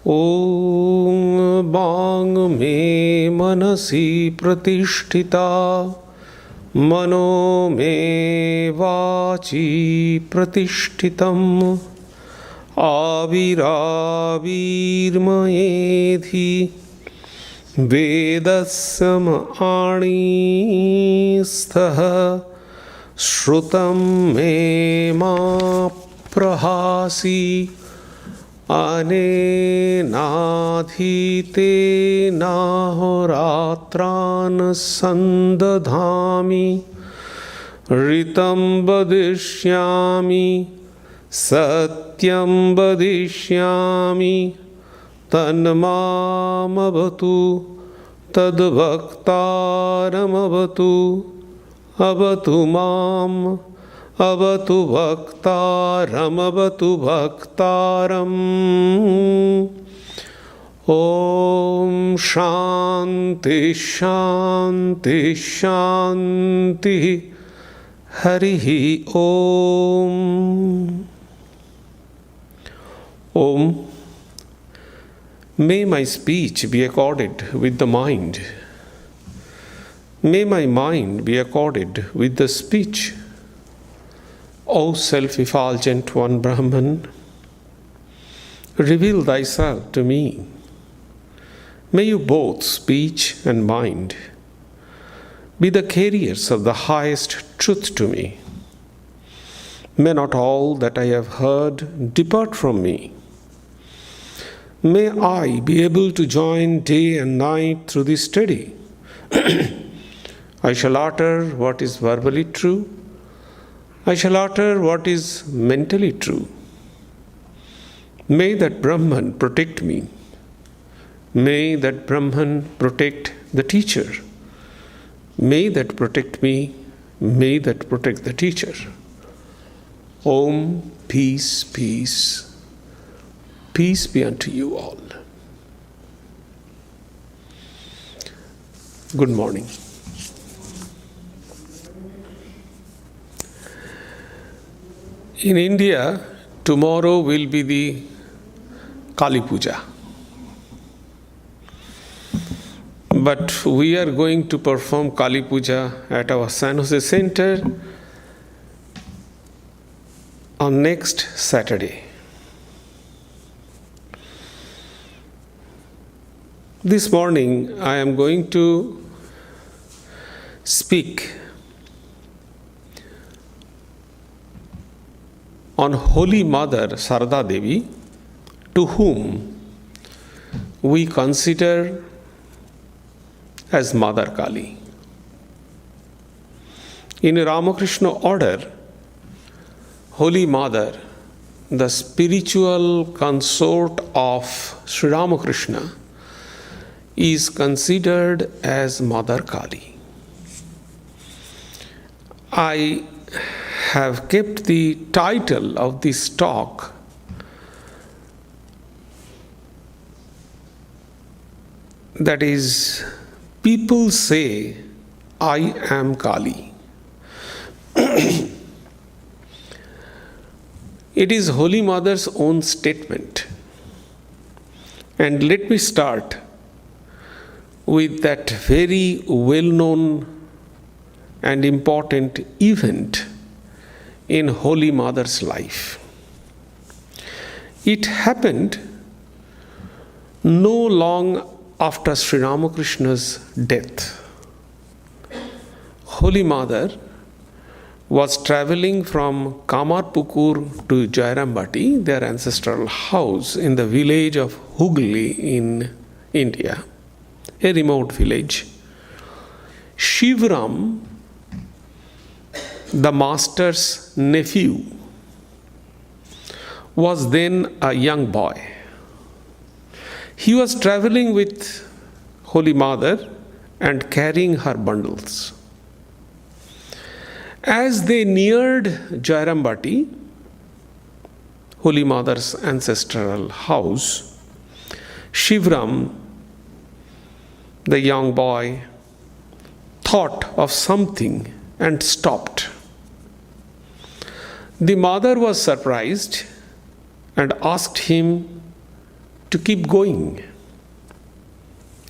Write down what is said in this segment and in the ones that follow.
ॐ वाङ् मे मनसि प्रतिष्ठिता मनो मे वाचि प्रतिष्ठितम् आविराविर्मयेधि वेदस्समाणीस्थः श्रुतं मे मा प्रहासि अनेनाधीतेनाहोरात्रान् सन्दधामि ऋतं वदिष्यामि सत्यं वदिष्यामि तन्मामवतु तद्वक्तारमवतु अवतु माम् अवतु वक्तारमवतु वक्तारम्। ॐ शान्ति शान्ति शान्तिः। हरिः ॐ। Om. May my speech be accorded with the mind. May my mind be accorded with the speech. O self-effulgent one Brahman, reveal thyself to me. May you both, speech and mind, be the carriers of the highest truth to me. May not all that I have heard depart from me. May I be able to join day and night through this study. I shall utter what is verbally true. I shall utter what is mentally true. May that Brahman protect me. May that Brahman protect the teacher. May that protect me. May that protect the teacher. Om, peace, peace. Peace be unto you all. Good morning. In India, tomorrow will be the Kali Puja. But we are going to perform Kali Puja at our San Jose Center on next Saturday. This morning I am going to speak on Holy Mother Sarada Devi, to whom we consider as Mother Kali. In Ramakrishna order, Holy Mother, the spiritual consort of Sri Ramakrishna, is considered as Mother Kali. I have kept the title of this talk that is, People Say I Am Kali. It is Holy Mother's own statement. And let me start with that very well-known and important event in Holy Mother's life. It happened no long after Sri Ramakrishna's death. Holy Mother was traveling from Kamarpukur to Jairambati, their ancestral house in the village of Hooghly in India, a remote village. Shivram, the master's nephew, was then a young boy. He was traveling with Holy Mother and carrying her bundles. As they neared Jairambati, Holy Mother's ancestral house, Shivram, the young boy, thought of something and stopped. The mother was surprised and asked him to keep going?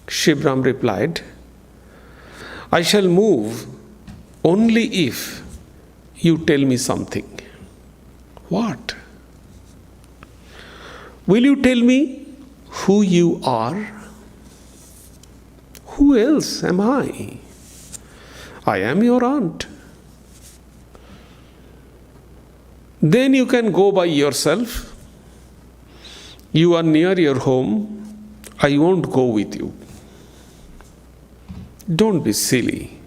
Shivram replied, I shall move only if you tell me something. What? Will you tell me who you are? Who else am I? I am your aunt. Then you can go by yourself. You are near your home. I won't go with you. Don't be silly.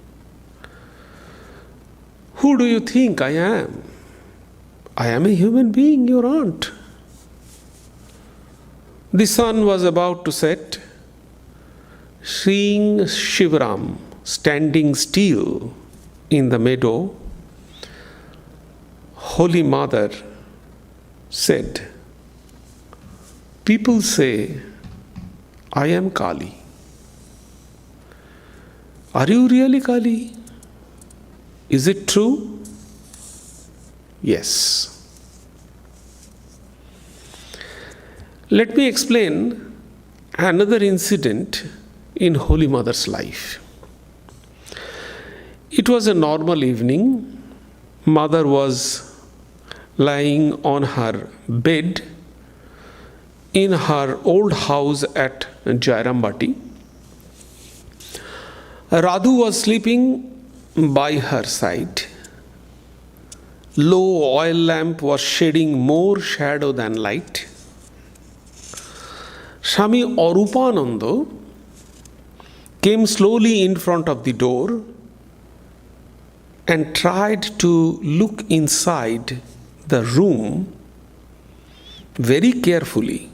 Who do you think I am? I am a human being, your aunt. The sun was about to set. Seeing Shivram standing still in the meadow, Holy Mother said, people say, I am Kali. Are you really Kali? Is it true? Yes. Let me explain another incident in Holy Mother's life. It was a normal evening. Mother was lying on her bed in her old house at Jairambati. Radhu was sleeping by her side. Low oil lamp was shedding more shadow than light. Swami Arupananda came slowly in front of the door and tried to look inside the room very carefully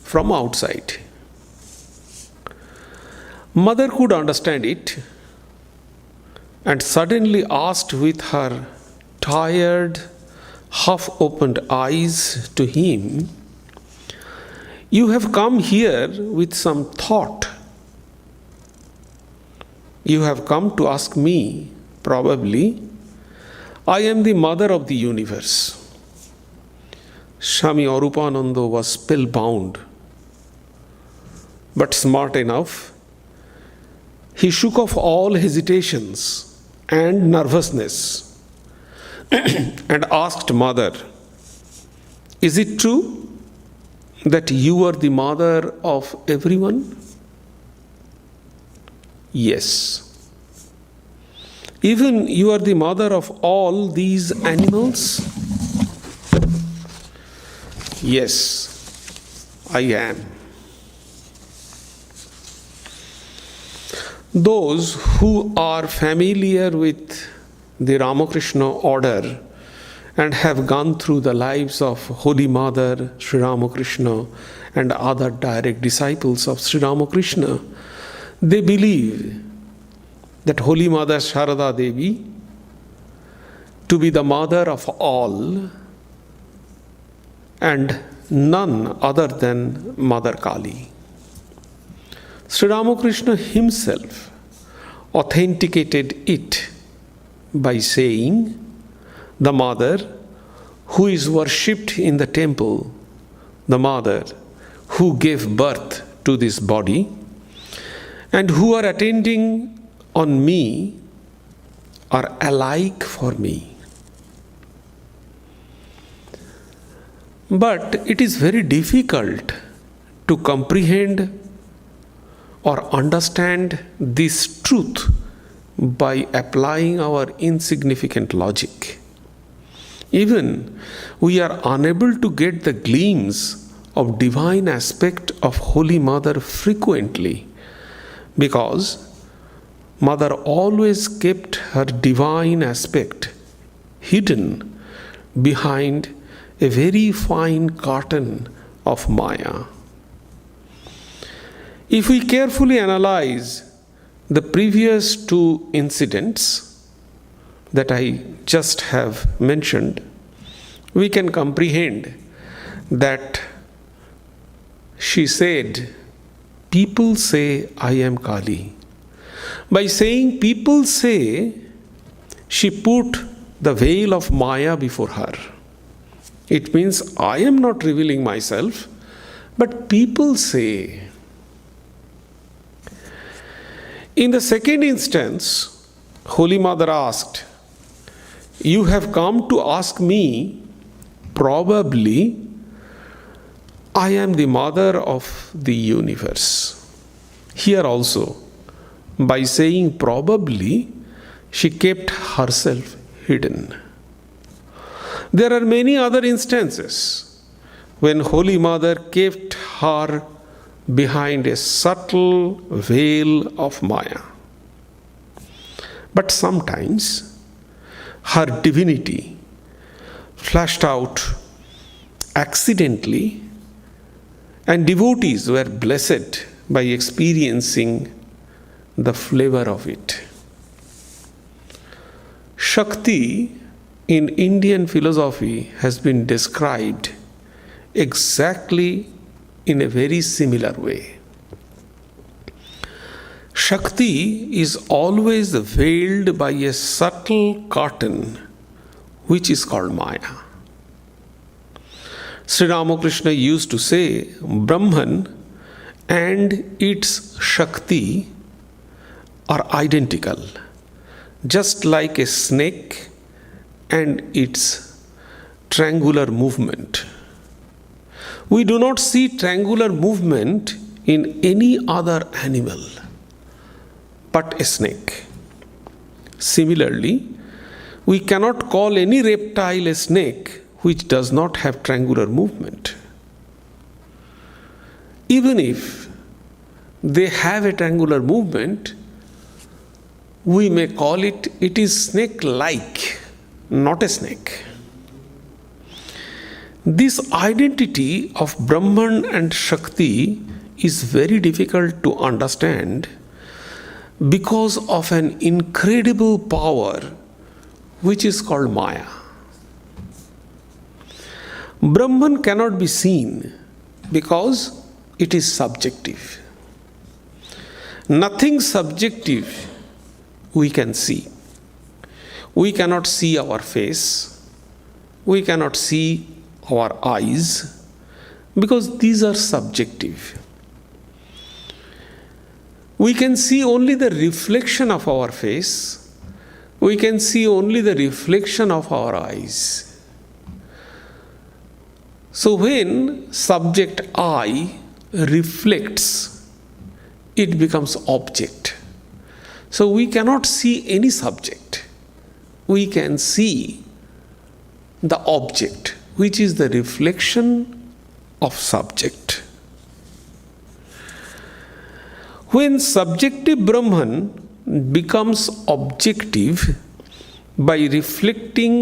from outside. Mother could understand it and suddenly asked with her tired, half-opened eyes to him, you have come here with some thought. You have come to ask me, probably. I am the mother of the universe. Swami Arupananda was spellbound, but smart enough. He shook off all hesitations and nervousness and asked Mother, is it true that you are the mother of everyone? Yes. Even you are the mother of all these animals? Yes, I am. Those who are familiar with the Ramakrishna order and have gone through the lives of Holy Mother, Sri Ramakrishna, and other direct disciples of Sri Ramakrishna, they believe that Holy Mother Sharada Devi to be the mother of all and none other than Mother Kali. Sri Ramakrishna himself authenticated it by saying, the mother who is worshipped in the temple, the mother who gave birth to this body, and who are attending on me are alike for me. But it is very difficult to comprehend or understand this truth by applying our insignificant logic. Even we are unable to get the glimpse of divine aspect of Holy Mother frequently, because Mother always kept her divine aspect hidden behind a very fine curtain of Maya. If we carefully analyze the previous two incidents that I just have mentioned, we can comprehend that she said, people say I am Kali. By saying people say, she put the veil of Maya before her. It means I am not revealing myself, But people say, in the second instance, Holy Mother asked, "You have come to ask me, probably I am the mother of the universe." Here also, by saying probably, she kept herself hidden. There are many other instances when Holy Mother kept her behind a subtle veil of Maya. But sometimes her divinity flashed out accidentally, and devotees were blessed by experiencing the flavor of it. Shakti in Indian philosophy has been described exactly in a very similar way. Shakti is always veiled by a subtle curtain which is called Maya. Sri Ramakrishna used to say, Brahman and its Shakti are identical, just like a snake and its triangular movement. We do not see triangular movement in any other animal but a snake. Similarly, we cannot call any reptile a snake which does not have triangular movement. Even if they have a triangular movement, we may call it is snake-like, not a snake. This identity of Brahman and Shakti is very difficult to understand because of an incredible power which is called Maya. Brahman cannot be seen because it is subjective. Nothing subjective we can see. We cannot see our face. We cannot see our eyes because these are subjective. We can see only the reflection of our face. We can see only the reflection of our eyes. So when subject I reflects, it becomes object. So we cannot see any subject. We can see the object, which is the reflection of subject. When subjective Brahman becomes objective by reflecting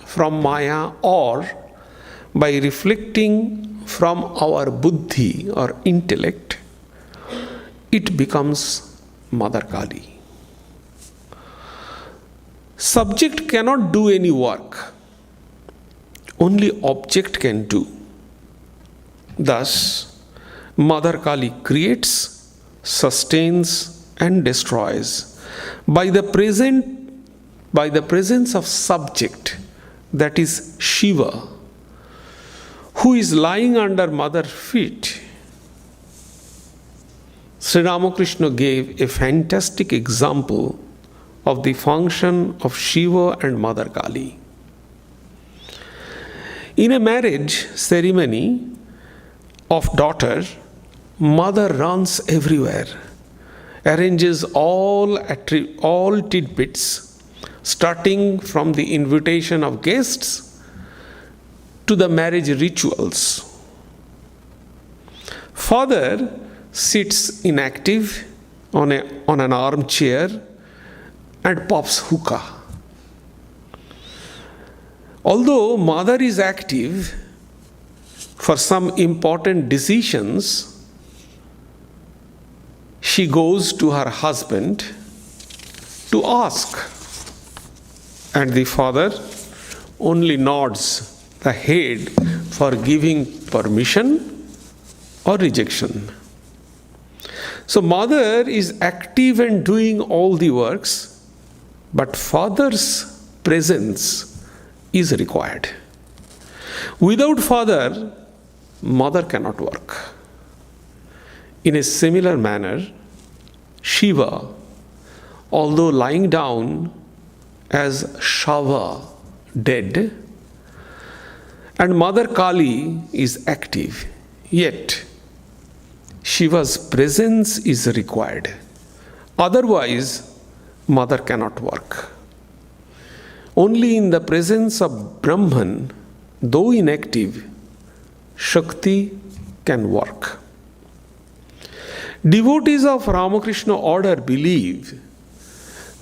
from Maya or by reflecting from our buddhi or intellect, it becomes Mother Kali. Subject cannot do any work. Only object can do. Thus, Mother Kali creates, sustains, and destroys by the presence of subject, that is Shiva, who is lying under Mother's feet. Sri Ramakrishna gave a fantastic example of the function of Shiva and Mother Kali. In a marriage ceremony of daughter, mother runs everywhere, arranges all tidbits, starting from the invitation of guests to the marriage rituals. Father sits inactive on an armchair and puffs hookah. Although mother is active for some important decisions, she goes to her husband to ask, and the father only nods the head for giving permission or rejection. So mother is active and doing all the works, but father's presence is required. Without father, mother cannot work. In a similar manner, Shiva, although lying down as Shava, dead, and Mother Kali is active, yet Shiva's presence is required. Otherwise, Mother cannot work. Only in the presence of Brahman, though inactive, Shakti can work. Devotees of Ramakrishna order believe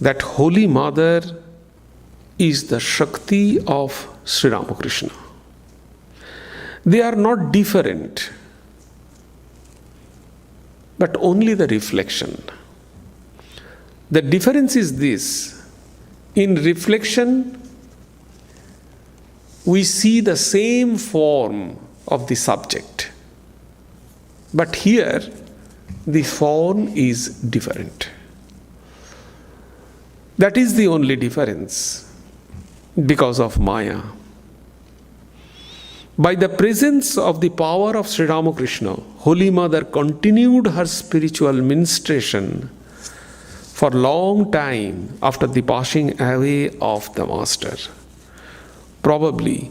that Holy Mother is the Shakti of Sri Ramakrishna. They are not different, but only the reflection. The difference is this: in reflection, we see the same form of the subject, but here the form is different. That is the only difference because of Maya. By the presence of the power of Sri Ramakrishna, Holy Mother continued her spiritual ministration for a long time after the passing away of the Master. Probably,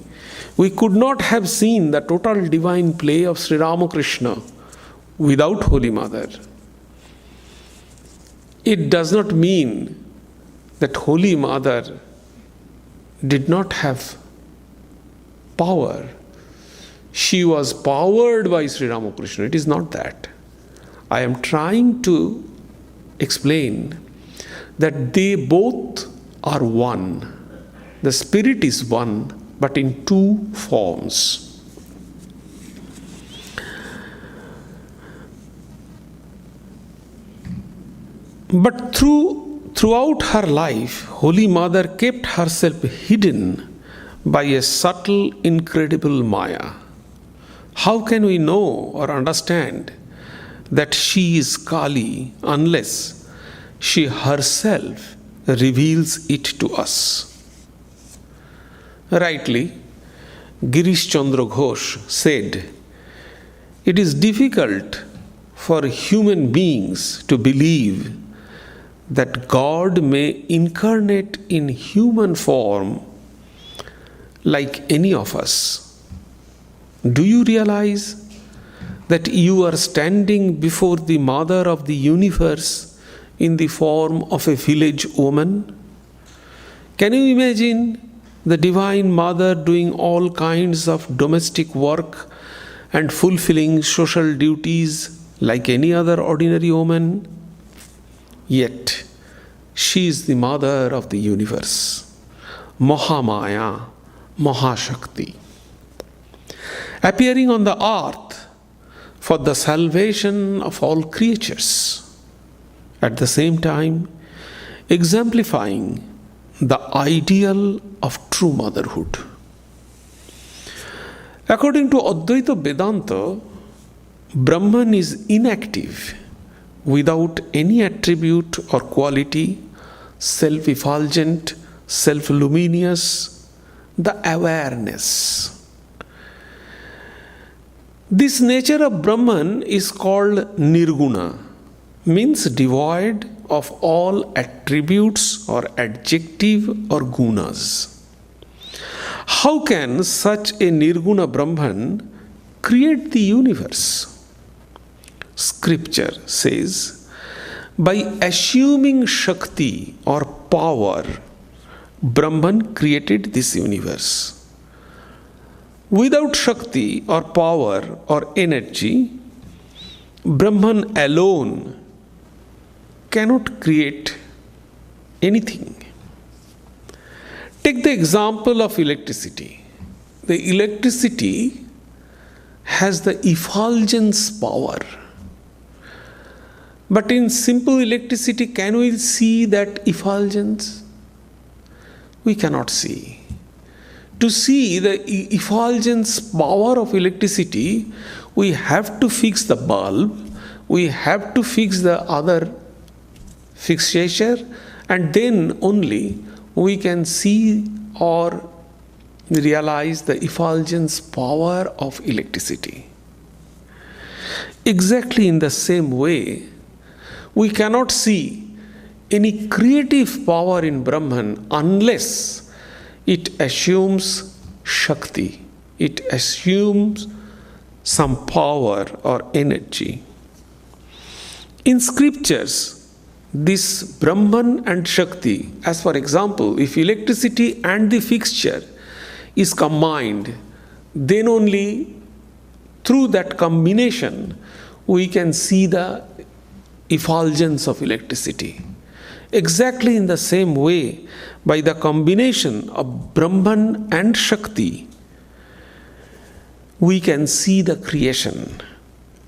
we could not have seen the total divine play of Sri Ramakrishna without Holy Mother. It does not mean that Holy Mother did not have power. She was powered by Sri Ramakrishna. It is not that. I am trying to explain that they both are one. The spirit is one, but in two forms. But throughout her life, Holy Mother kept herself hidden by a subtle, incredible Maya. How can we know or understand that she is Kali unless she herself reveals it to us? Rightly, Girish Chandra Ghosh said, "It is difficult for human beings to believe that God may incarnate in human form like any of us. Do you realize that you are standing before the Mother of the universe in the form of a village woman? Can you imagine the Divine Mother doing all kinds of domestic work and fulfilling social duties like any other ordinary woman? Yet, she is the Mother of the universe, Mahamaya, Mahashakti, appearing on the earth for the salvation of all creatures, at the same time exemplifying the ideal of true motherhood." According to Advaita Vedanta, Brahman is inactive, without any attribute or quality, self-effulgent, self-luminous, the awareness. This nature of Brahman is called Nirguna, means devoid of all attributes or adjective or gunas. How can such a Nirguna Brahman create the universe? Scripture says, by assuming Shakti or power, Brahman created this universe. Without Shakti or power or energy, Brahman alone cannot create anything. Take the example of electricity. The electricity has the effulgence power. But in simple electricity, can we see that effulgence? We cannot see. To see the effulgence power of electricity, we have to fix the bulb, we have to fix the other fixature, and then only we can see or realize the effulgence power of electricity. Exactly in the same way, we cannot see any creative power in Brahman unless it assumes Shakti. It assumes some power or energy. In scriptures, this Brahman and Shakti, as for example, if electricity and the fixture is combined, then only through that combination we can see the effulgence of electricity. Exactly in the same way, by the combination of Brahman and Shakti, we can see the creation.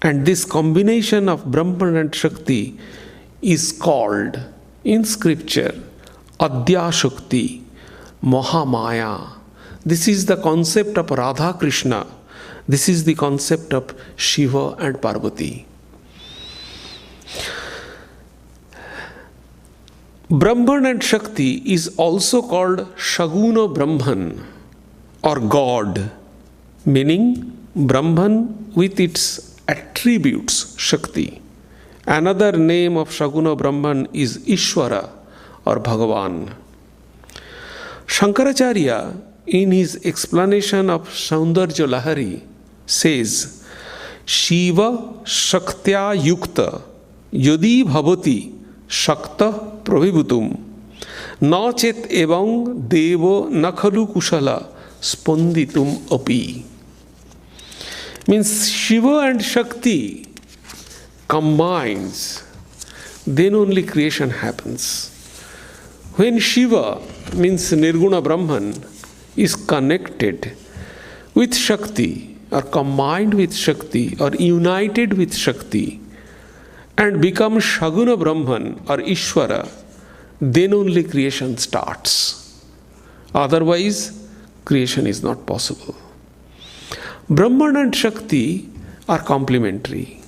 And this combination of Brahman and Shakti is called in scripture Adya Shakti, Mahamaya. This is the concept of Radha Krishna. This is the concept of Shiva and Parvati. Brahman and Shakti is also called Shaguna Brahman or God, meaning Brahman with its attributes, Shakti. Another name of Shaguna Brahman is Ishvara or Bhagavan. Shankaracharya, in his explanation of Saundarya Lahari, says, Shiva Shaktya Yukta Yodi Bhavati Shakta Prabhivutum Nachet Evang Devo Nakhalu Kushala Sponditum Api. Means Shiva and Shakti combines, then only creation happens. When Shiva, means Nirguna Brahman, is connected with Shakti or combined with Shakti or united with Shakti and becomes Shaguna Brahman or Ishvara, then only creation starts. Otherwise, creation is not possible. Brahman and Shakti are complementary.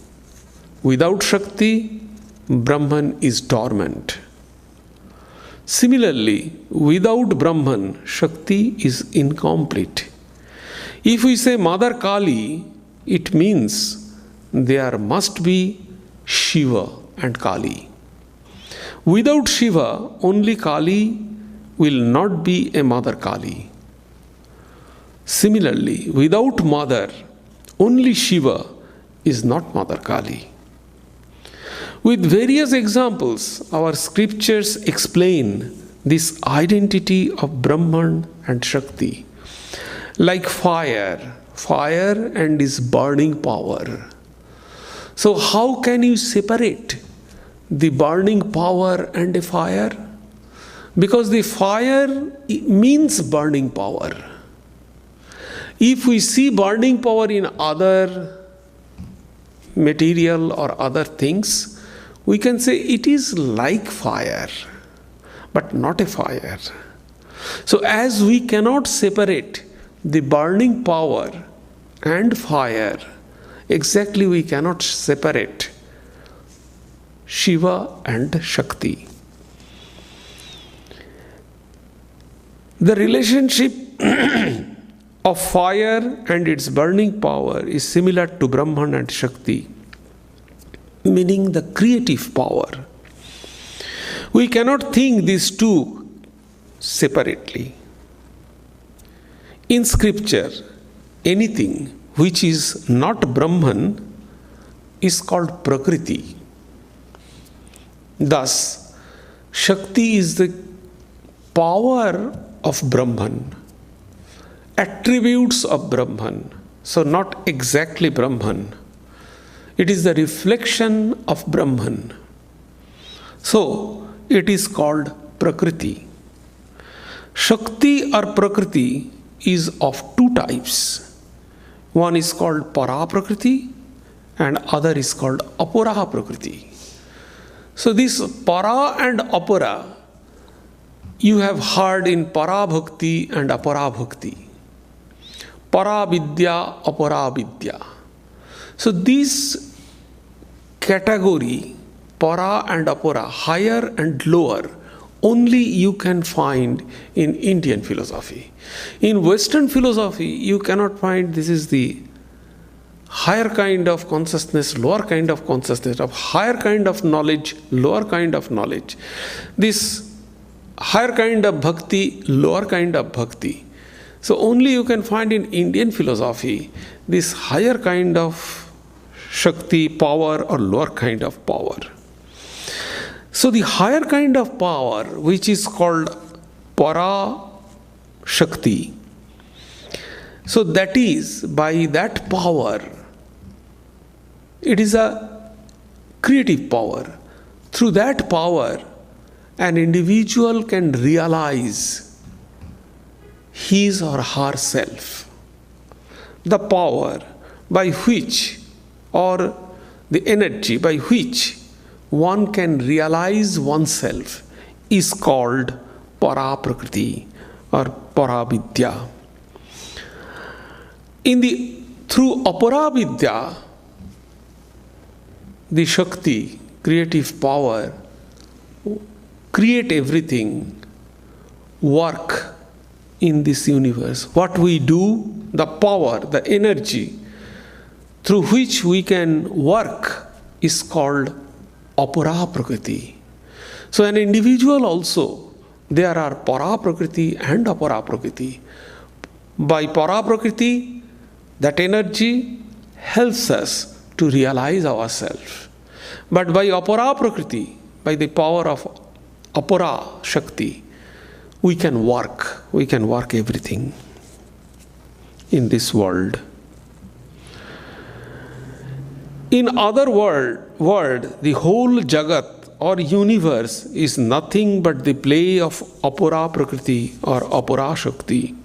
Without Shakti, Brahman is dormant. Similarly, without Brahman, Shakti is incomplete. If we say Mother Kali, it means there must be Shiva and Kali. Without Shiva, only Kali will not be a Mother Kali. Similarly, without Mother, only Shiva is not Mother Kali. With various examples, our scriptures explain this identity of Brahman and Shakti. Like fire and its burning power. So how can you separate the burning power and a fire? Because the fire means burning power. If we see burning power in other material or other things, we can say it is like fire, but not a fire. So as we cannot separate the burning power and fire, exactly we cannot separate Shiva and Shakti. The relationship of fire and its burning power is similar to Brahman and Shakti, meaning the creative power. We cannot think these two separately. In scripture, anything which is not Brahman is called Prakriti. Thus, Shakti is the power of Brahman, attributes of Brahman. So not exactly Brahman. It is the reflection of Brahman. So it is called Prakriti. Shakti or Prakriti is of two types. One is called Para Prakriti and other is called Apara Prakriti. So this Para and Apara you have heard in Para Bhakti and Apara Bhakti. Para Vidya, Apara Vidya. So this category, Para and Apara, higher and lower, only you can find in Indian philosophy. In Western philosophy, you cannot find this is the higher kind of consciousness, lower kind of consciousness, of higher kind of knowledge, lower kind of knowledge. This higher kind of bhakti, lower kind of bhakti. So only you can find in Indian philosophy this higher kind of Shakti, power, or lower kind of power. So the higher kind of power, which is called Para Shakti, so that is, by that power, it is a creative power. Through that power, an individual can realize his or herself. The power by which, or the energy by which one can realize oneself, is called Para Prakriti or Para Vidya. Through Apara Vidya, the Shakti, creative power, create everything, work in this universe. What we do, the power, the energy through which we can work is called Apara Prakriti. So an individual also, there are Para Prakriti and Apara Prakriti. By Para Prakriti, that energy helps us to realize ourselves. But by Apara Prakriti, by the power of Apara Shakti, we can work everything in this world. In other word, the whole Jagat or universe is nothing but the play of Apara Prakriti or Apara Shakti.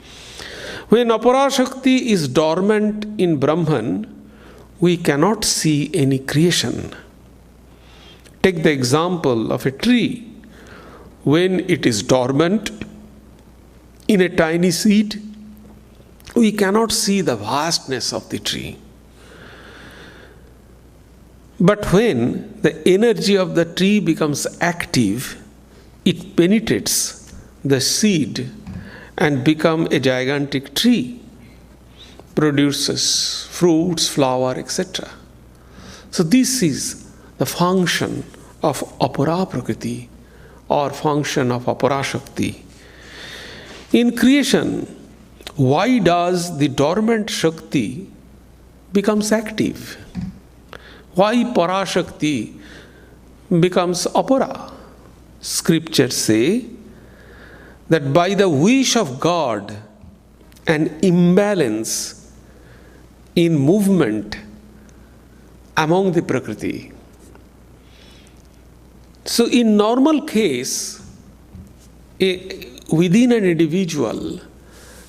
When Apara Shakti is dormant in Brahman, we cannot see any creation. Take the example of a tree. When it is dormant in a tiny seed, we cannot see the vastness of the tree. But when the energy of the tree becomes active, it penetrates the seed and becomes a gigantic tree, produces fruits, flower, etc. So this is the function of Apara Prakriti or function of Apara Shakti. In creation, why does the dormant Shakti becomes active? Why Parashakti becomes Apara? Scriptures say that by the wish of God, an imbalance in movement among the Prakriti. So in normal case, within an individual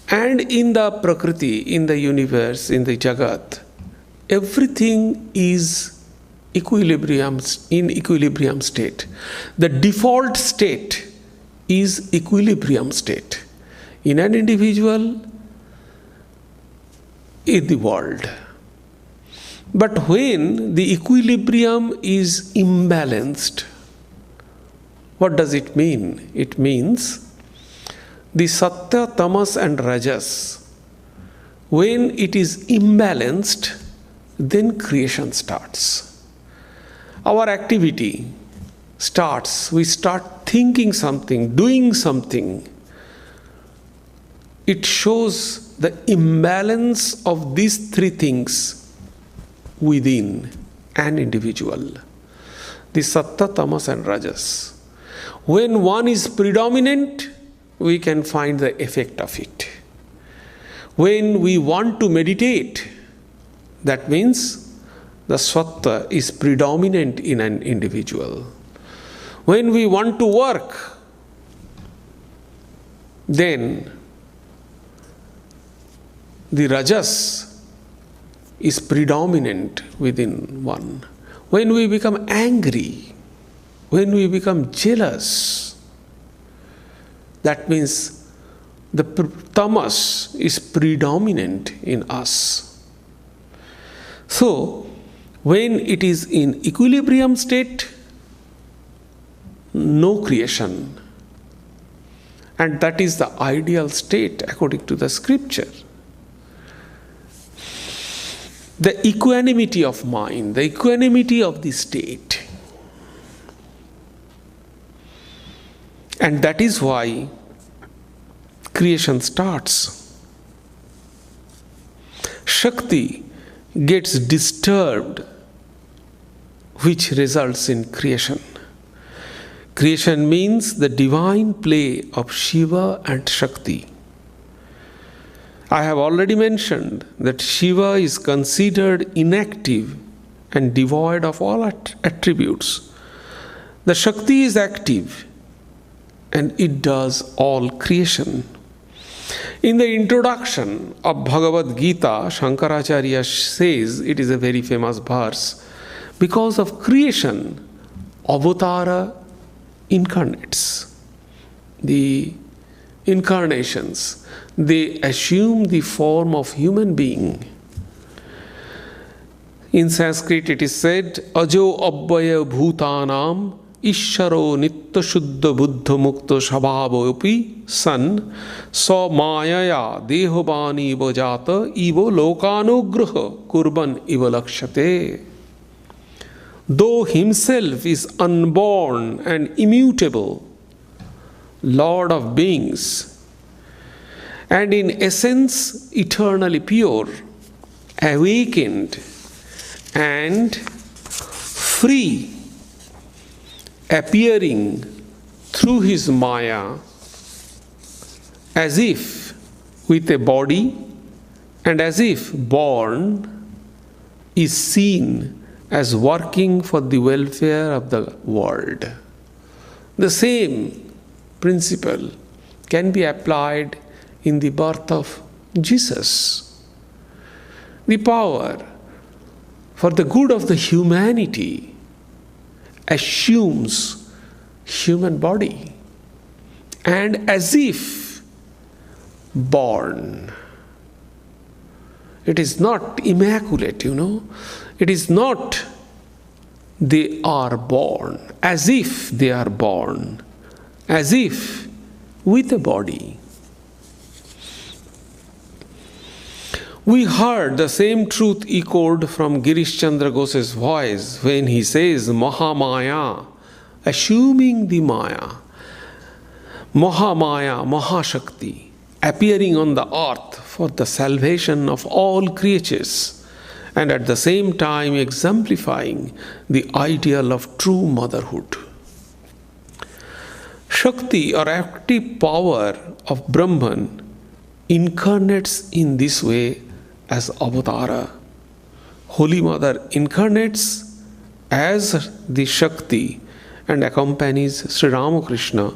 and in the Prakriti, in the universe, in the Jagat, everything is in equilibrium state. The default state is equilibrium state in an individual, in the world. But when the equilibrium is imbalanced, what does it mean? It means the Satya, Tamas and Rajas, when it is imbalanced, then creation starts. Our activity starts, we start thinking something, doing something. It shows the imbalance of these three things within an individual. The Sattva, Tamas and Rajas. When one is predominant, we can find the effect of it. When we want to meditate, that means the Sattva is predominant in an individual. When we want to work, then the Rajas is predominant within one. When we become angry, when we become jealous, that means the Tamas is predominant in us. So, when it is in equilibrium state, no creation. And that is the ideal state according to the scripture. the equanimity of mind, the equanimity of the state. And that is why creation starts. Shakti gets disturbed, which results in creation. Creation means the divine play of Shiva and Shakti. I have already mentioned that Shiva is considered inactive and devoid of all attributes. The Shakti is active and it does all creation. In the introduction of Bhagavad Gita, Shankaracharya says, it is a very famous verse, because of creation, Avatara incarnates. The incarnations, they assume the form of human being. In Sanskrit it is said, Ajo Abhaya Bhutanam Isharo Nitya Shuddha Buddha Mukta Shabhavopi San Sa Mayaya Dehobani Bajata Ivo Lokanugraha Kurban Iva Lakshate. Though himself is unborn and immutable, Lord of beings, and in essence eternally pure, awakened and free, appearing through his Maya as if with a body and as if born, is seen as working for the welfare of the world. The same principle can be applied in the birth of Jesus. The power for the good of the humanity assumes human body and as if born. It is not immaculate, It is not they are born, as if they are born, as if with a body. We heard the same truth echoed from Girish Chandra Ghosh's voice when he says Mahamaya, assuming the Maya, Mahamaya, Mahashakti, appearing on the earth for the salvation of all creatures, and at the same time exemplifying the ideal of true motherhood. Shakti, or active power of Brahman, incarnates in this way as Avatara. Holy Mother incarnates as the Shakti and accompanies Sri Ramakrishna,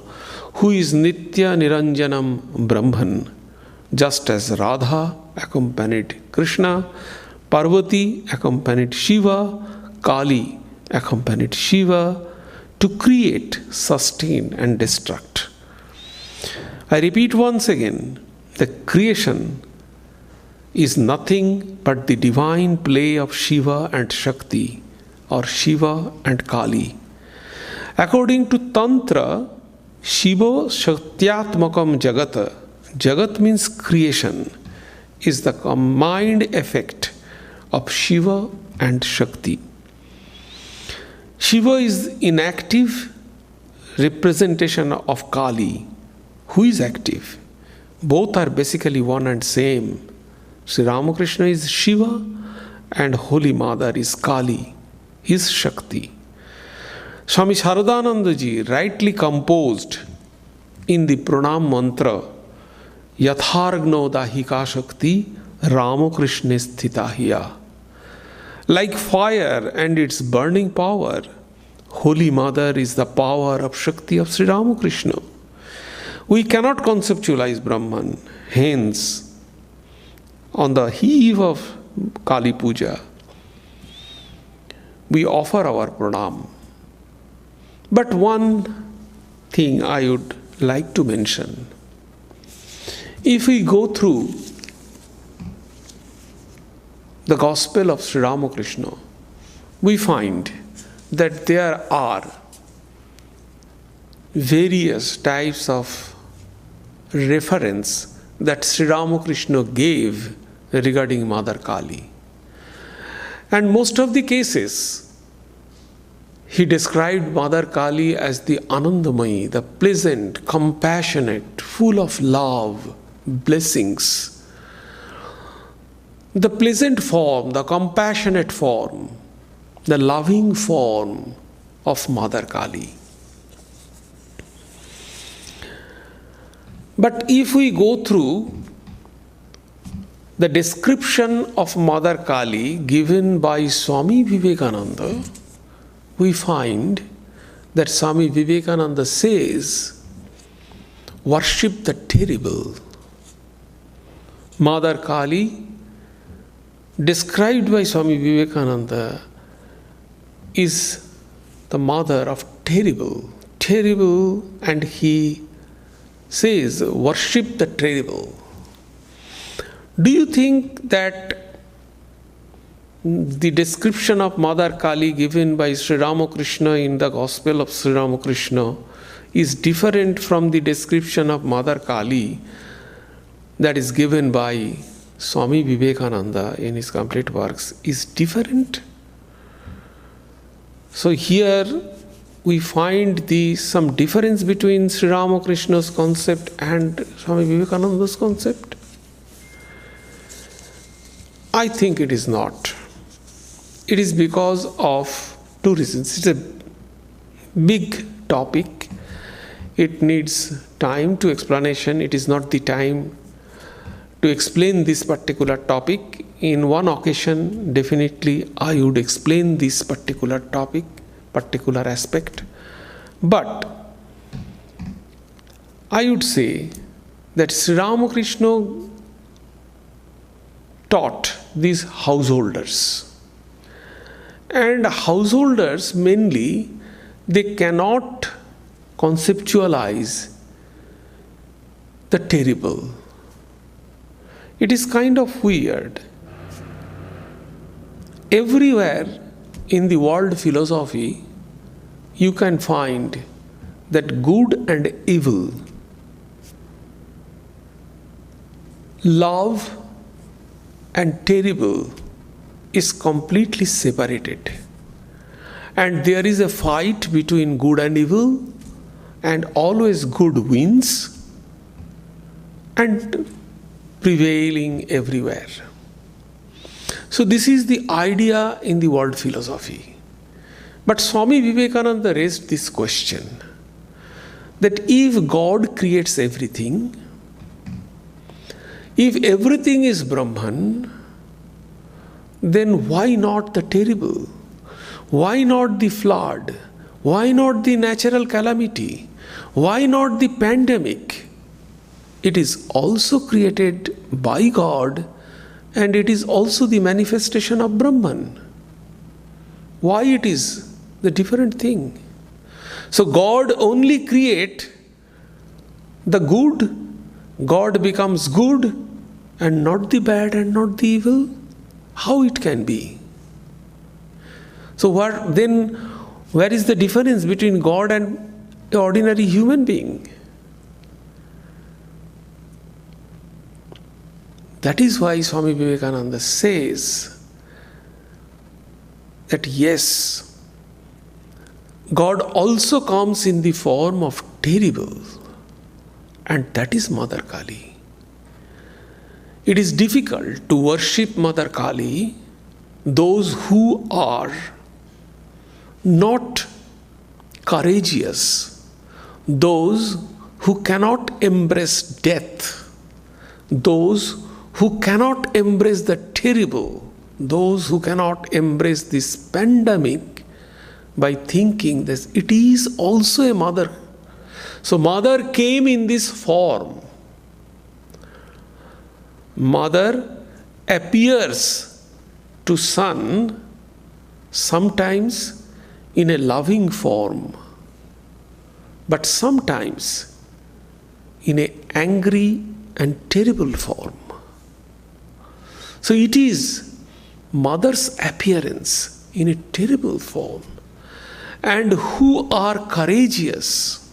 who is Nitya Niranjanam Brahman, just as Radha accompanied Krishna, Parvati accompanied Shiva, Kali accompanied Shiva to create, sustain and destruct. I repeat once again, the creation is nothing but the divine play of Shiva and Shakti, or Shiva and Kali. According to Tantra, Shiva Shaktyatmakam Jagata, Jagat means creation, is the combined effect of Shiva and Shakti. Shiva is inactive representation of Kali, who is active. Both are basically one and same. Sri Ramakrishna is Shiva and Holy Mother is Kali, his Shakti. Swami Sharadananda ji rightly composed in the Pranam mantra, Yathargno Dahika Shakti Ramakrishna Sthitahiya. Like fire and its burning power, Holy Mother is the power of Shakti of Sri Ramakrishna. We cannot conceptualize Brahman. Hence, on the eve of Kali Puja, we offer our pranam. But one thing I would like to mention. If we go through the Gospel of Sri Ramakrishna, we find that there are various types of reference that Sri Ramakrishna gave regarding Mother Kali. And most of the cases, he described Mother Kali as the Anandamayi, the pleasant, compassionate, full of love, blessings. The pleasant form, the compassionate form, the loving form of Mother Kali. But if we go through the description of Mother Kali given by Swami Vivekananda, we find that Swami Vivekananda says, worship the terrible. Mother Kali, described by Swami Vivekananda, is the mother of terrible, and he says, worship the terrible. Do you think that the description of Mother Kali given by Sri Ramakrishna in the Gospel of Sri Ramakrishna is different from the description of Mother Kali that is given by Swami Vivekananda in his complete works? Is different? So here we find some difference between Sri Ramakrishna's concept and Swami Vivekananda's concept? I think it is not. It is because of two reasons. It's a big topic. It needs time to explanation. It is not the time to explain this particular topic. In one occasion, definitely I would explain this particular topic, particular aspect. But I would say that Sri Ramakrishna taught these householders. And householders mainly, they cannot conceptualize the terrible. It is kind of weird. Everywhere in the world philosophy, you can find that good and evil, love and terrible is completely separated. And there is a fight between good and evil, and always good wins and prevailing everywhere. So this is the idea in the world philosophy. But Swami Vivekananda raised this question, that if God creates everything, if everything is Brahman, then why not the terrible? Why not the flood? Why not the natural calamity? Why not the pandemic? It is also created by God, and it is also the manifestation of Brahman. Why it is the different thing? So God only creates the good, God becomes good, and not the bad and not the evil? How it can be? So where is the difference between God and an ordinary human being? That is why Swami Vivekananda says that yes, God also comes in the form of terrible, and that is Mother Kali. It is difficult to worship Mother Kali, those who are not courageous, those who cannot embrace death, those who cannot embrace the terrible, those who cannot embrace this pandemic by thinking that it is also a mother. So mother came in this form. Mother appears to son sometimes in a loving form, but sometimes in an angry and terrible form. So it is mother's appearance in a terrible form, and who are courageous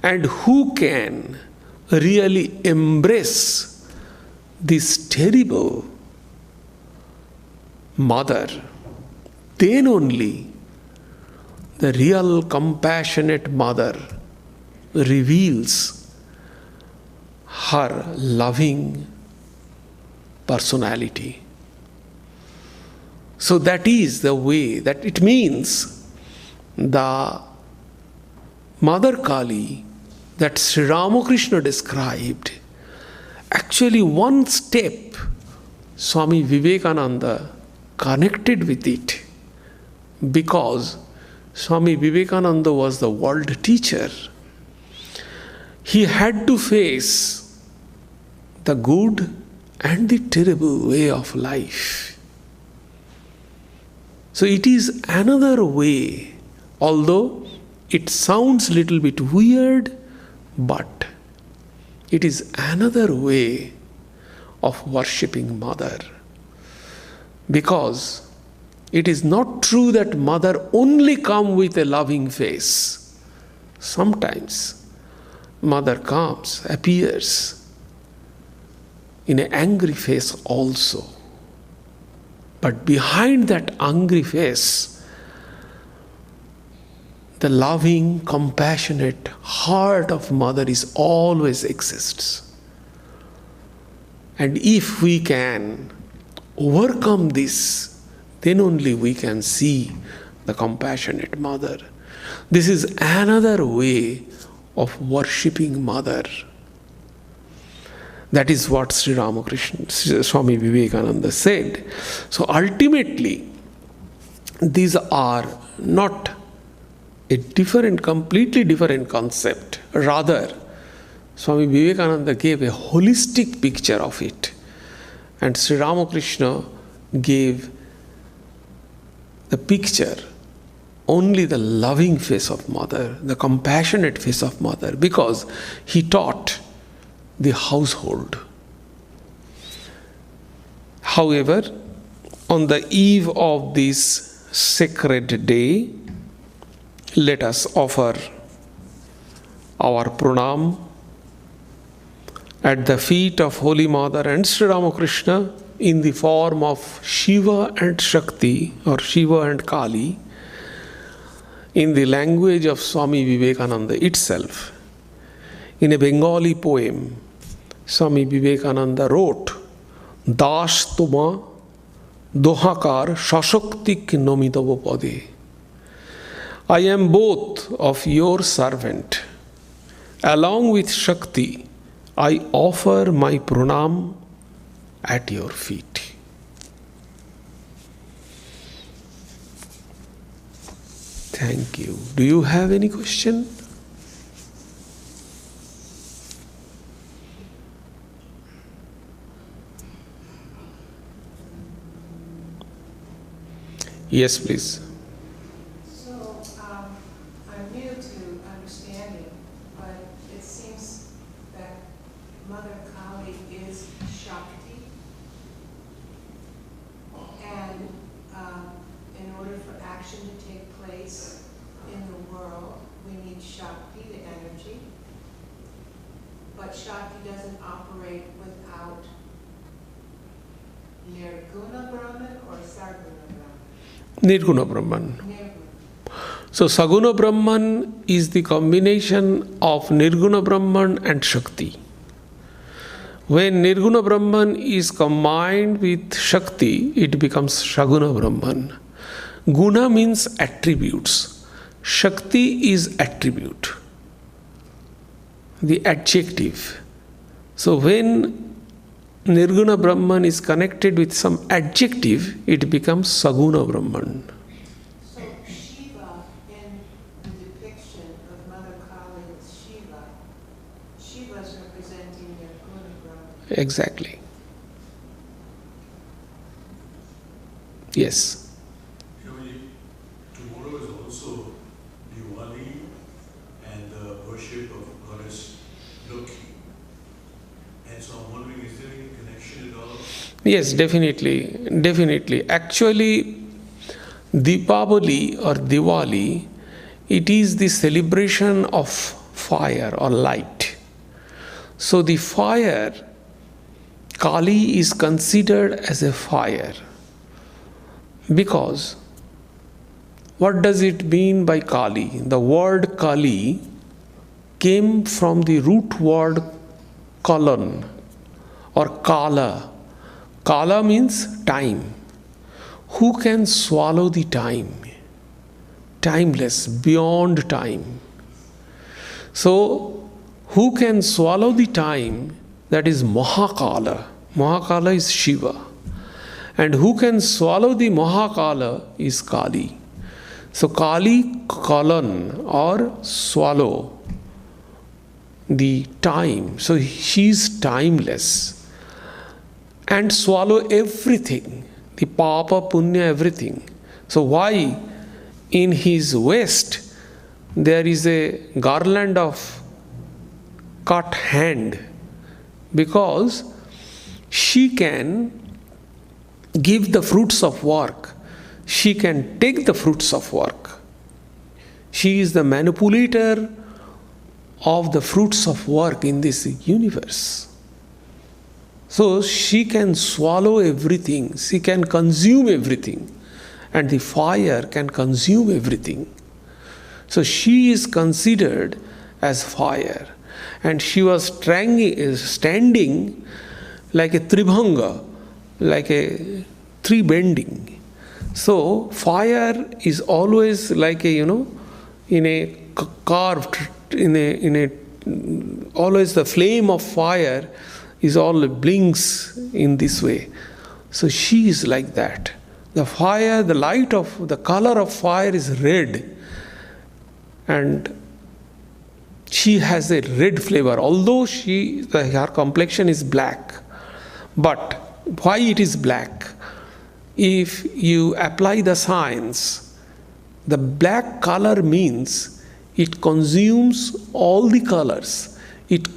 and who can really embrace this terrible mother then only the real compassionate mother reveals her loving personality. So that is the way, that it means the Mother Kali that Sri Ramakrishna described, actually one step Swami Vivekananda connected with it, because Swami Vivekananda was the world teacher. He had to face the good and the terrible way of life. So it is another way, although it sounds a little bit weird, but it is another way of worshipping Mother. Because it is not true that Mother only comes with a loving face. Sometimes Mother comes, appears in an angry face also. But behind that angry face, the loving, compassionate heart of Mother is always exists. And if we can overcome this, then only we can see the compassionate Mother. This is another way of worshipping Mother. That is what Sri Ramakrishna, Swami Vivekananda said. So ultimately, these are not a different, completely different concept. Rather, Swami Vivekananda gave a holistic picture of it. And Sri Ramakrishna gave the picture, only the loving face of Mother, the compassionate face of Mother, because he taught the household. However, on the eve of this sacred day, let us offer our pranam at the feet of Holy Mother and Sri Ramakrishna in the form of Shiva and Shakti, or Shiva and Kali, in the language of Swami Vivekananda itself. In a Bengali poem, Swami Vivekananda wrote, "Das toma dohakar shashoktik nomitavo pade." I am both of your servant. Along with Shakti, I offer my pranam at your feet. Thank you. Do you have any question? Yes, please. So, I'm new to understanding, but it seems that Mother Kali is Shakti, and in order for action to take place in the world, we need Shakti, the energy, but Shakti doesn't operate without Nirguna Brahman or Sarguna Brahman. Nirguna Brahman. So Saguna Brahman is the combination of Nirguna Brahman and Shakti. When Nirguna Brahman is combined with Shakti, it becomes Saguna Brahman. Guna means attributes. Shakti is attribute, the adjective. So when Nirguna Brahman is connected with some adjective, it becomes Saguna Brahman. So Shiva, in the depiction of Mother Kali with Shiva, Shiva is representing Nirguna Brahman. Exactly. Yes. Tomorrow is also Diwali and the worship of Goddess Loki. And so I'm wondering, is there any connection at all? Yes, definitely. Definitely. Actually, Deepavali or Diwali, it is the celebration of fire or light. So the fire, Kali is considered as a fire because What does it mean by Kali? The word Kali came from the root word kalan or kala. Kala means time. Who can swallow the time? Timeless, beyond time. So, who can swallow the time? That is Mahakala. Mahakala is Shiva. And who can swallow the Mahakala is Kali. So Kali, Kalan or swallow the time. So she is timeless and swallow everything, the papa, punya, everything. So why in his waist there is a garland of cut hand? Because she can give the fruits of work. She can take the fruits of work. She is the manipulator of the fruits of work in this universe. So she can swallow everything. She can consume everything. And the fire can consume everything. So she is considered as fire. And she was standing like a tribhanga, like a three bending. So fire is always like a, in a carved, always the flame of fire is all blinks in this way. So she is like that. The fire, the light of, the color of fire is red. And she has a red flavor, although her complexion is black. But why it is black? If you apply the science, the black color means it consumes all the colors. It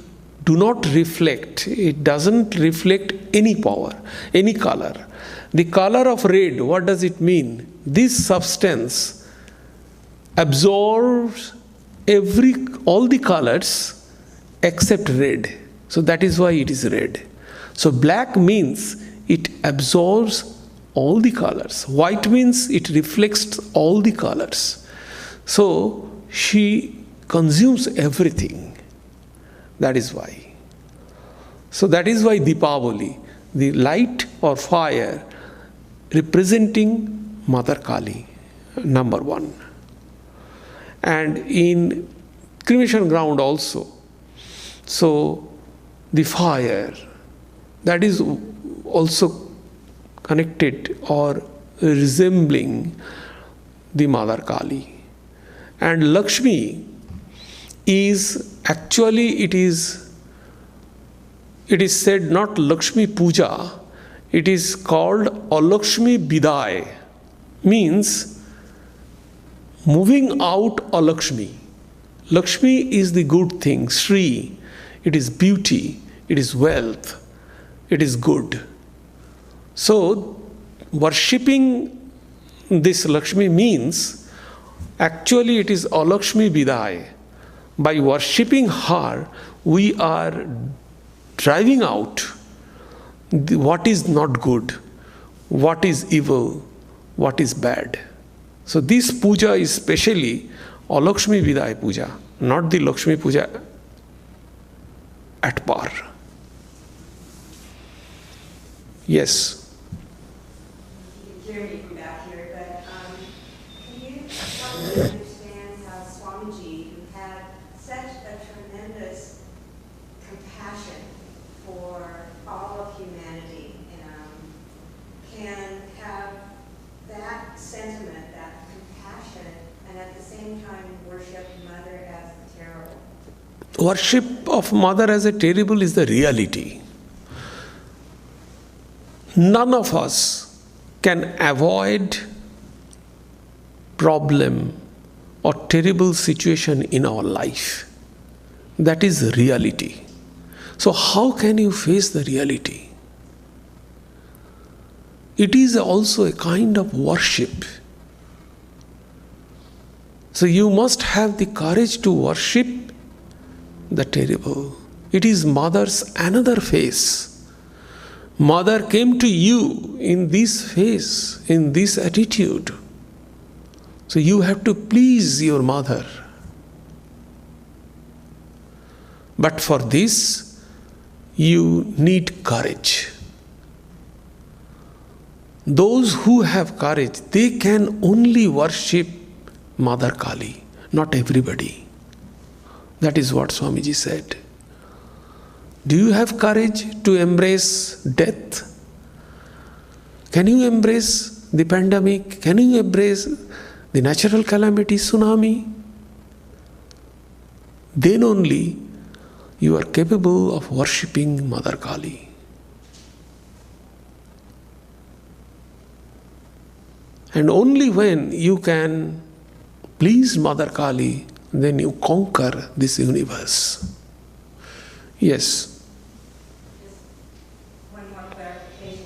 do not reflect. It doesn't reflect any power, any color. The color of red, what does it mean? This substance absorbs all the colors except red. So that is why it is red. So black means it absorbs all the colors. White means it reflects all the colors. So she consumes everything. That is why. So that is why Deepavali, the light or fire representing Mother Kali, number one. And in cremation ground also. So the fire, that is also connected or resembling the Mother Kali. And Lakshmi is actually, it is said not Lakshmi Puja, it is called Alakshmi Bidai, means moving out Alakshmi. Lakshmi is the good thing, Sri, it is beauty, it is wealth, it is good. So, worshipping this Lakshmi means, actually it is Alakshmi Bidai. By worshipping her, we are driving out what is not good, what is evil, what is bad. So this puja is specially Alakshmi Bidai puja, not the Lakshmi puja at par. Yes. Hear me from back here, but can you help me understand how Swamiji, who had such a tremendous compassion for all of humanity, can have that sentiment, that compassion, and at the same time worship Mother as the terrible? Worship of Mother as a terrible is the reality. None of us can avoid problem or terrible situation in our life. That is reality. So how can you face the reality? It is also a kind of worship. So you must have the courage to worship the terrible. It is Mother's another face. Mother came to you in this face, in this attitude. So you have to please your mother. But for this, you need courage. Those who have courage, they can only worship Mother Kali, not everybody. That is what Swamiji said. Do you have courage to embrace death? Can you embrace the pandemic? Can you embrace the natural calamity, tsunami? Then only you are capable of worshipping Mother Kali. And only when you can please Mother Kali, then you conquer this universe. Yes. Just one more clarification.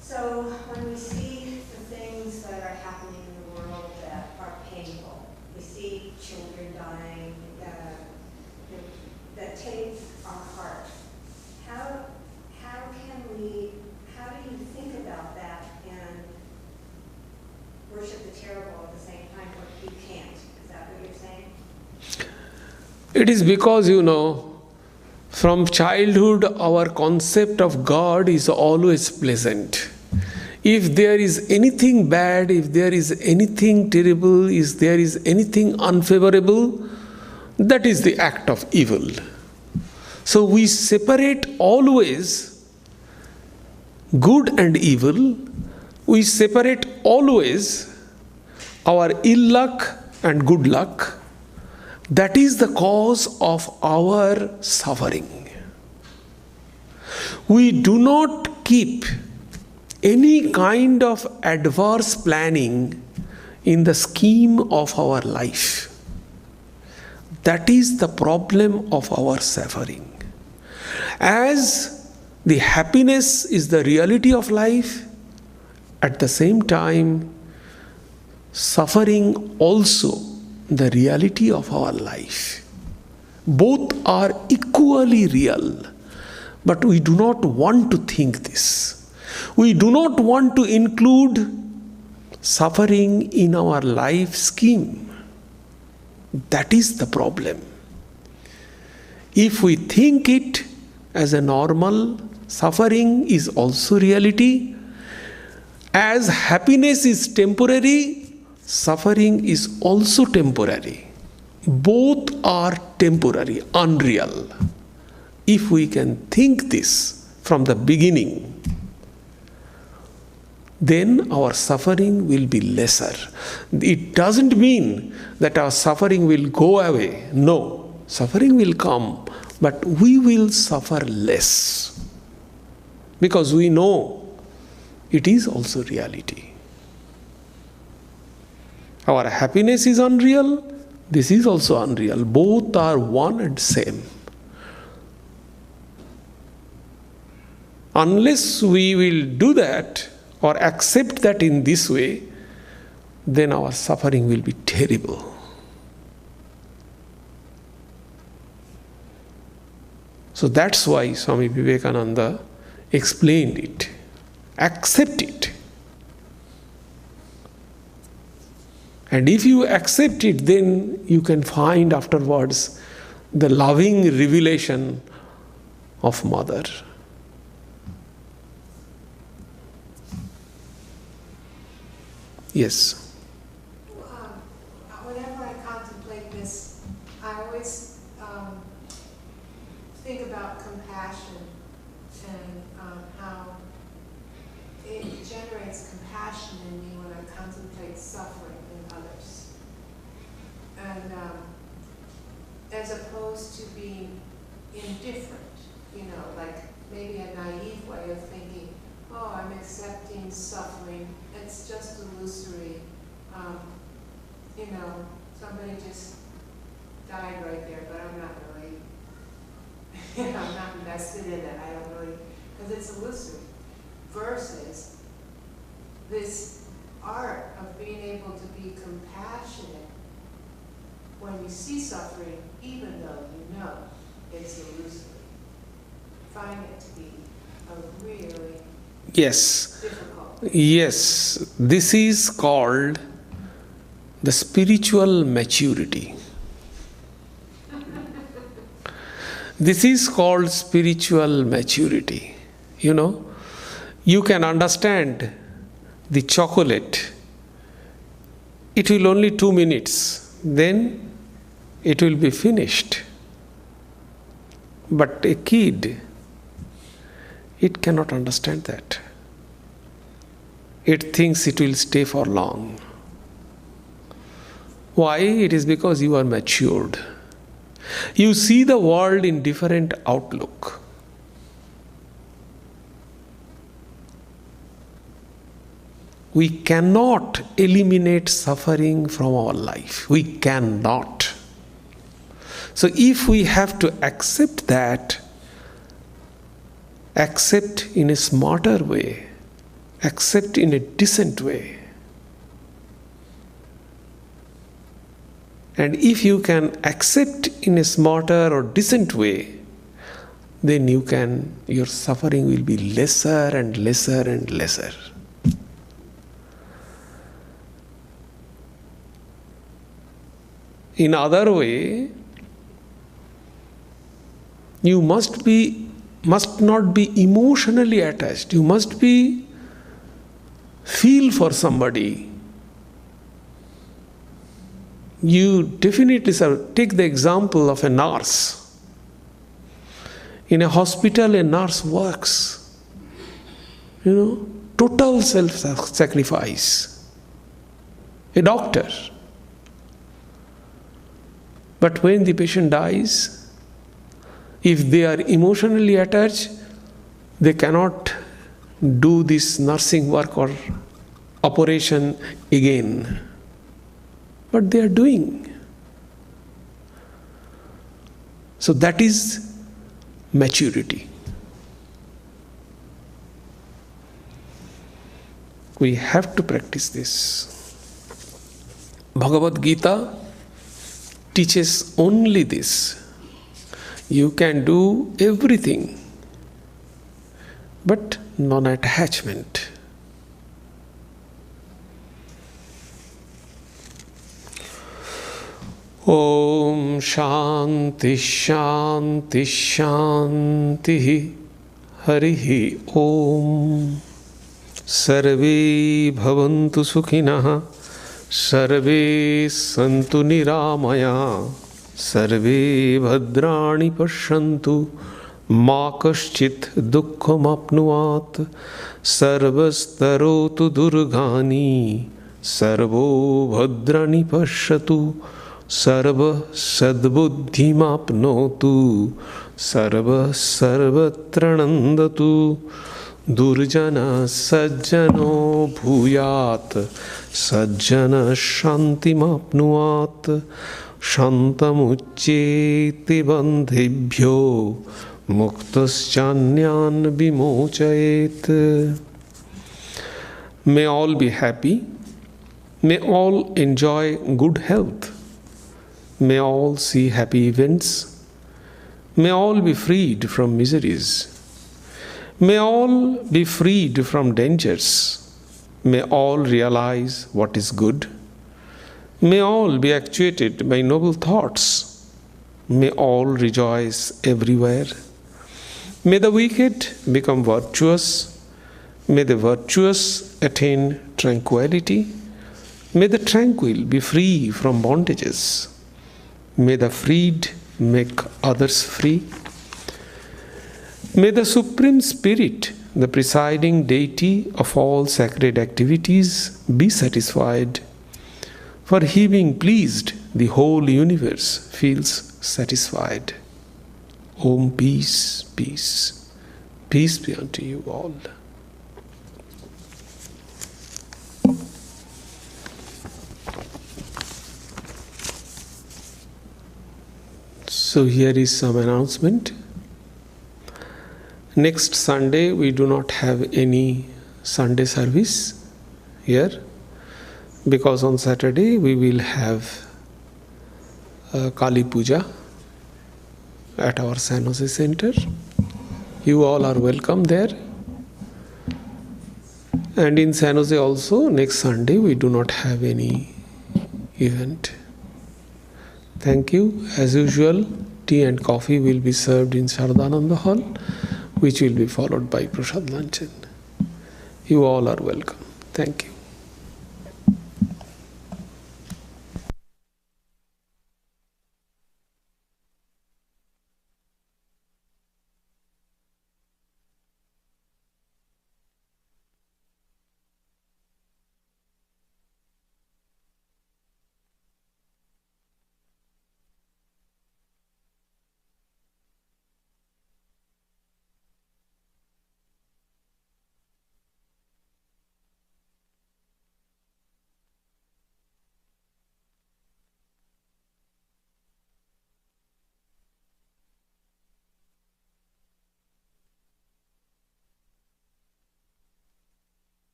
So when we see the things that are happening in the world that are painful, we see children dying, that takes our heart. How do you think about that and worship the terrible at the same time, or you can't? Is that what you're saying? It is because, from childhood our concept of God is always pleasant. If there is anything bad, if there is anything terrible, if there is anything unfavorable, that is the act of evil. So we separate always good and evil. We separate always our ill luck and good luck. That is the cause of our suffering. We do not keep any kind of adverse planning in the scheme of our life. That is the problem of our suffering. As the happiness is the reality of life, at the same time, suffering also the reality of our life. Both are equally real, but we do not want to think this. We do not want to include suffering in our life scheme. That is the problem. If we think it as a normal, suffering is also reality. As happiness is temporary, suffering is also temporary. Both are temporary, unreal. If we can think this from the beginning, then our suffering will be lesser. It doesn't mean that our suffering will go away. No, suffering will come, but we will suffer less. Because we know it is also reality. Our happiness is unreal, this is also unreal. Both are one and same. Unless we will do that or accept that in this way, then our suffering will be terrible. So that's why Swami Vivekananda explained it. Accept it. And if you accept it, then you can find afterwards the loving revelation of Mother. Yes. Whenever I contemplate this, I always think about compassion and how it generates compassion in me when I contemplate suffering in others. And as opposed to being indifferent, like maybe a naive way of thinking, oh, I'm accepting suffering, it's just illusory. Somebody just died right there, but I'm not really, I'm not invested in it, I don't really, because it's illusory. Versus this art of being able to be compassionate when you see suffering, even though you know it's illusory. Find it to be a really Yes. difficult. Yes. This is called the spiritual maturity. This is called spiritual maturity. You can understand the chocolate. It will only 2 minutes, then it will be finished. But a kid, it cannot understand that. It thinks it will stay for long. Why? It is because you are matured. You see the world in different outlook. We cannot eliminate suffering from our life. We cannot. So if we have to accept that, accept in a smarter way, accept in a decent way. And if you can accept in a smarter or decent way, then your suffering will be lesser and lesser and lesser. In other way, you must not be emotionally attached. You must feel for somebody. You definitely take the example of a nurse. In a hospital, a nurse works. Total self-sacrifice. A doctor. But when the patient dies, if they are emotionally attached, they cannot do this nursing work or operation again. But they are doing. So that is maturity. We have to practice this. Bhagavad Gita teaches only this. You can do everything, but non-attachment. Om Shanti Shanti Shanti Harihi Om Sarve Bhavantu Sukhinah Sarve Santu Niramaya Sarve Bhadrani Pashyantu Ma Kaschit Dukkham Apnuat Sarvastarotu Durgani Sarvo Bhadrani Pashyatu Sarva Sadbuddhimapnotu Sarva Sarvatranandatu Durjana Sajjano Bhuyat Sajjana Shantimapnuat Shantamuccheti Bandhibhyo Muktaschanyan Vimochayet. May all be happy. May all enjoy good health. May all see happy events. May all be freed from miseries. May all be freed from dangers. May all realize what is good. May all be actuated by noble thoughts. May all rejoice everywhere. May the wicked become virtuous. May the virtuous attain tranquility. May the tranquil be free from bondages. May the freed make others free. May the Supreme Spirit, the presiding deity of all sacred activities, be satisfied. For he being pleased, the whole universe feels satisfied. Om peace, peace. Peace be unto you all. So here is some announcement. Next Sunday we do not have any Sunday service here, because on Saturday we will have Kali Puja at our San Jose Center. You all are welcome there. And in San Jose also, next Sunday we do not have any event. Thank you. As usual, tea and coffee will be served in Saradananda Hall, which will be followed by Prasad Luncheon. You all are welcome. Thank you.